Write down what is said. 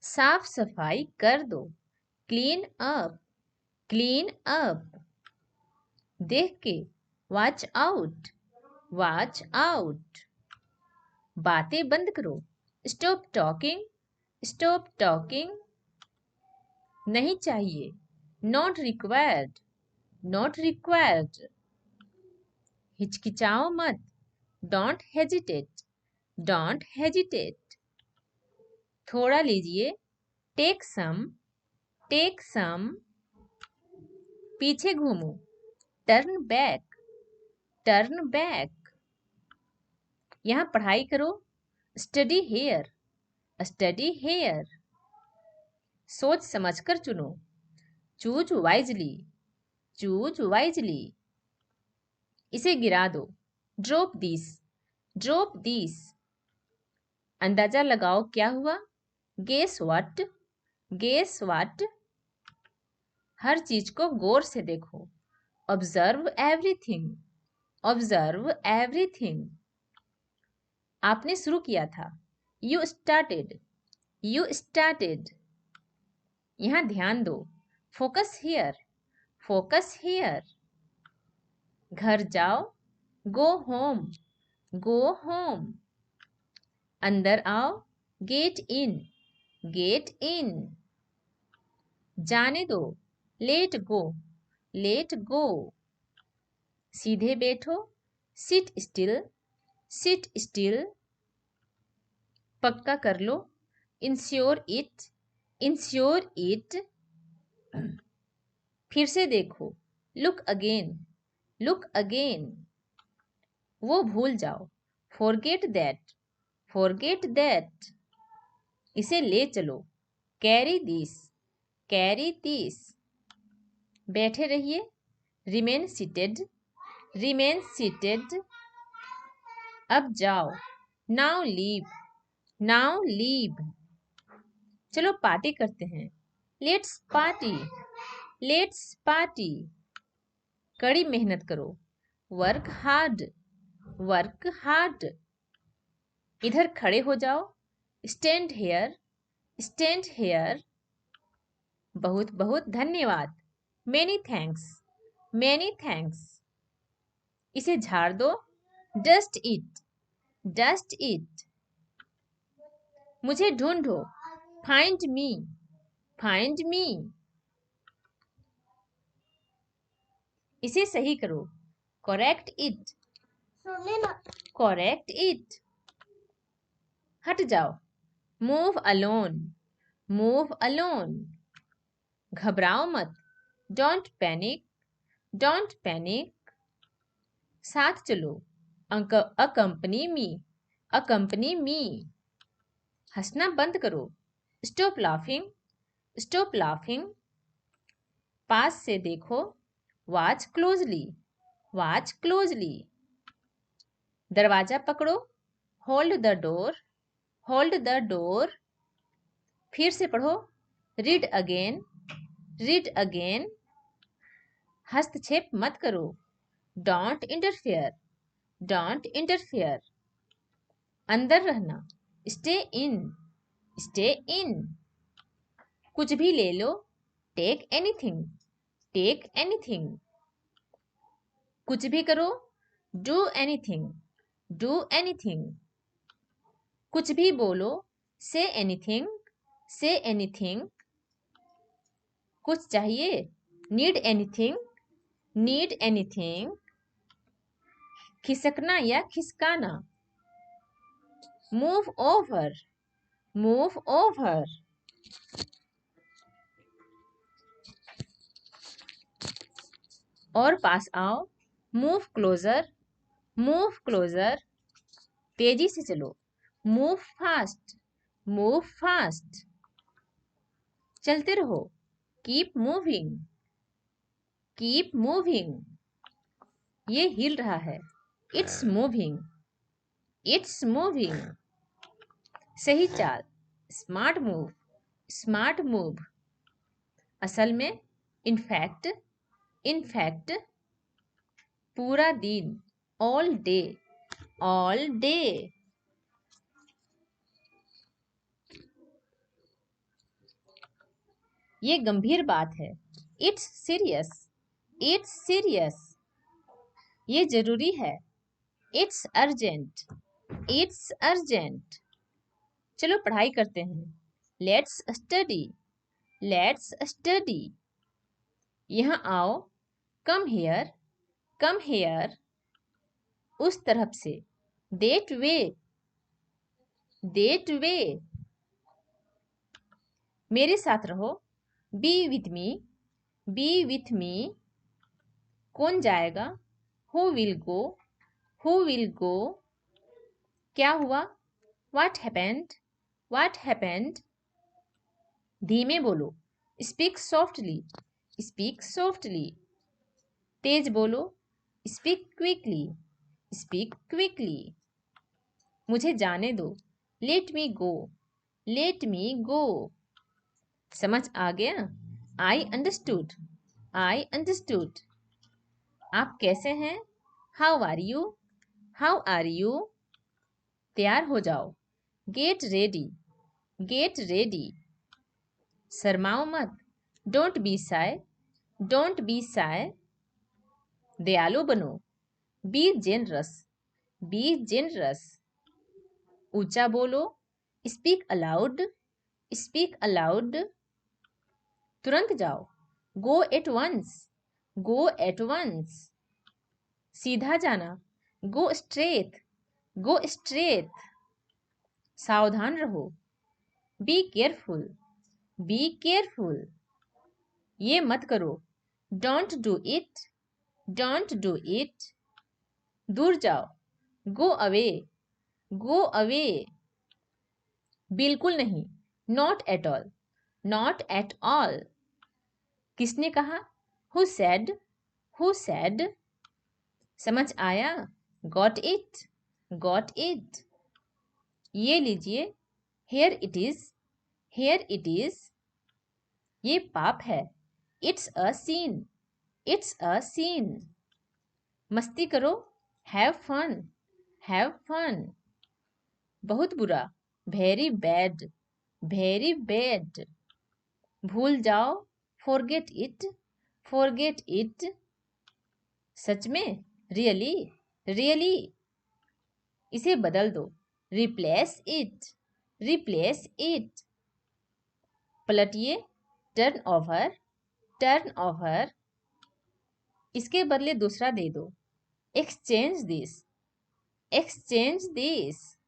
साफ सफाई कर दो, क्लीन अप, क्लीन अप। देख के, वॉच आउट, वॉच आउट। बातें बंद करो, स्टॉप टॉकिंग, स्टॉप टॉकिंग। नहीं चाहिए, नॉट रिक्वायर्ड, नॉट रिक्वायर्ड। हिचकिचाओ मत, डोंट हेजिटेट, डोंट हेजिटेट। थोड़ा लीजिए, टेक सम, टेक सम। पीछे घूमो, टर्न बैक, टर्न बैक। यहाँ पढ़ाई करो, स्टडी हेयर, स्टडी हेयर। सोच समझकर चुनो, चूज वाइजली, चूज वाइजली। इसे गिरा दो, ड्रॉप दिस, ड्रॉप दिस। अंदाजा लगाओ क्या हुआ, गेस व्हाट, गेस व्हाट। हर चीज को गौर से देखो, ऑब्जर्व एवरीथिंग, ऑब्जर्व एवरीथिंग। आपने शुरू किया था, यू स्टार्टेड, यू स्टार्टेड। यहाँ ध्यान दो, फोकस हियर, फोकस हियर। घर जाओ, गो होम, गो होम। अंदर आओ, गेट इन, गेट इन। जाने दो, लेट गो, लेट गो। सीधे बैठो, सिट स्टिल, सिट स्टिल। पक्का कर लो, इंश्योर इट, इंश्योर इट। फिर से देखो, लुक अगेन, लुक अगेन। वो भूल जाओ, फॉरगेट दैट, फॉरगेट दैट। इसे ले चलो, कैरी दिस, कैरी दिस। बैठे रहिए, रिमेन सीटेड, रिमेन सीटेड। अब जाओ, नाउ लीव, नाउ लीव। चलो पार्टी करते हैं, लेट्स पार्टी, लेट्स पार्टी। कड़ी मेहनत करो, वर्क हार्ड, वर्क हार्ड। इधर खड़े हो जाओ, स्टैंड हेयर, स्टैंड हेयर। बहुत बहुत धन्यवाद, मेनी थैंक्स, मेनी थैंक्स। इसे झाड़ दो, डस्ट इट, डस्ट इट। मुझे ढूंढो, फाइंड मी, फाइंड मी। इसे सही करो, करेक्ट इट, करेक्ट इट। हट जाओ, मूव अलोन, मूव अलोन। घबराओ मत, डोंट पैनिक, डोंट पैनिक। साथ चलो, अकंपनी मी, अकंपनी मी। हंसना बंद करो, स्टॉप लाफिंग, स्टॉप लाफिंग। पास से देखो, वॉच क्लोजली, वॉच क्लोजली। दरवाजा पकड़ो, hold the door, hold the door. फिर से पढ़ो, रीड अगेन, रीड अगेन। हस्तक्षेप मत करो, डोंट इंटरफेयर, डोंट इंटरफेयर। अंदर रहना, स्टे इन, स्टे इन। कुछ भी ले लो, टेक एनीथिंग, टेक एनीथिंग। कुछ भी करो, डू एनीथिंग, डू एनीथिंग। कुछ भी बोलो, से एनीथिंग, से एनीथिंग। कुछ चाहिए, नीड एनीथिंग, नीड एनीथिंग। खिसकना या खिसकाना, मूव ओवर, मूव ओवर। और पास आओ, मूव क्लोजर, मूव क्लोजर। तेजी से चलो, मूव फास्ट, मूव फास्ट। चलते रहो, कीप मूविंग, कीप मूविंग। ये हिल रहा है, इट्स मूविंग, इट्स मूविंग। सही चाल, स्मार्ट मूव, स्मार्ट मूव। असल में, इनफैक्ट, इनफैक्ट। पूरा दिन, ऑल डे, ऑल डे। ये गंभीर बात है। It's serious. It's serious. ये जरूरी है। It's urgent. It's urgent. चलो पढ़ाई करते हैं। Let's study. Let's study. यहाँ आओ। Come here. Come here. उस तरफ से। That way. That way. मेरे साथ रहो। Be with me. Be with me. कौन जाएगा? Who will go. Who will go. क्या हुआ? What happened. What happened. धीमे बोलो। Speak softly. Speak softly. तेज बोलो। Speak quickly. Speak quickly. मुझे जाने दो। Let me go. Let me go. समझ आ गया? I understood. I understood. आप कैसे हैं? How are you. How are you. तैयार हो जाओ। Get ready. Get ready. शर्माओ मत। Don't be shy. Don't be shy. दयालु बनो। Be generous. Be generous. ऊंचा बोलो। Speak aloud. Speak aloud. तुरंत जाओ। Go at once. Go at once. सीधा जाना। Go straight. Go straight. सावधान रहो। Be careful. Be careful. ये मत करो। Don't do it. Don't do it. दूर जाओ। Go away. Go away. बिल्कुल नहीं। Not at all. Not at all. किसने कहा? Who said. Who said. समझ आया? Got it. Got it. ये लीजिए। Here it is. Here it is. ये पाप है। It's a sin. It's a sin. मस्ती करो। Have fun. Have fun. बहुत बुरा। Very bad. Very bad. भूल जाओ। Forget it. Forget it. सच में? रियली। रियली। इसे बदल दो। Replace it. Replace it. पलटिए। Turn over. Turn over. इसके बदले दूसरा दे दो। Exchange this. Exchange this.